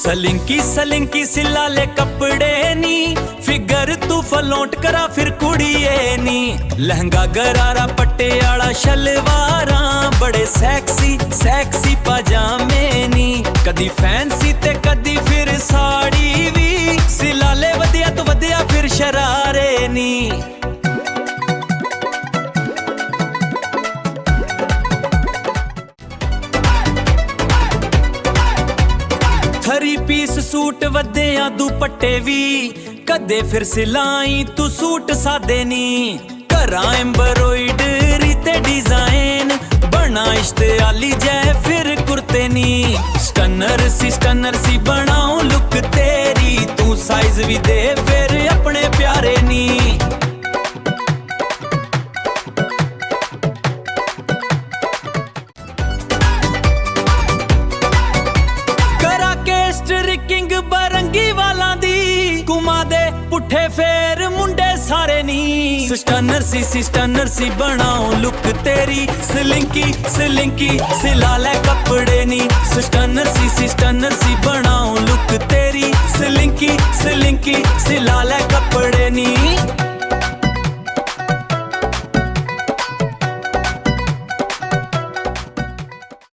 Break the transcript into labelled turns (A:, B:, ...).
A: सलिंकी सलिंकी सिलाले कपड़े नी, फिगर तू फलोट करा फिर कुड़िए नी। लहंगा गरारा पट्टे आला शलवारा, बड़े सैक्सी सैक्सी पजामे नी। कदी फैंसी ते कदी फिर साड़ी भी, सिलाले वधिया तो वधिया फिर शरारे नी। थरी पीस सूट वधिया दुपट्टे भी, कदे फिर सिलाई तू सूट सादे नी। करा एम्ब्रॉयडरी ते डिजाइन, बना इश्तेयाली जै फिर कुर्ते नी। स्टनर सी बनाऊं लुक तेरी, तू साइज भी दे फिर अपने प्यारे नी। स्ट्रिकिंग बरंगी वाला दी, घुमा दे पुठे फेर मुंडे सारे नी। स्टनर सी बनाऊं लुक तेरी, सिलिंकी सिलिंकी सिला ले कपड़े नी। स्टनर सी बनाऊं लुक तेरी, सिलिंकी सिलिंकी सिला ले कपड़े।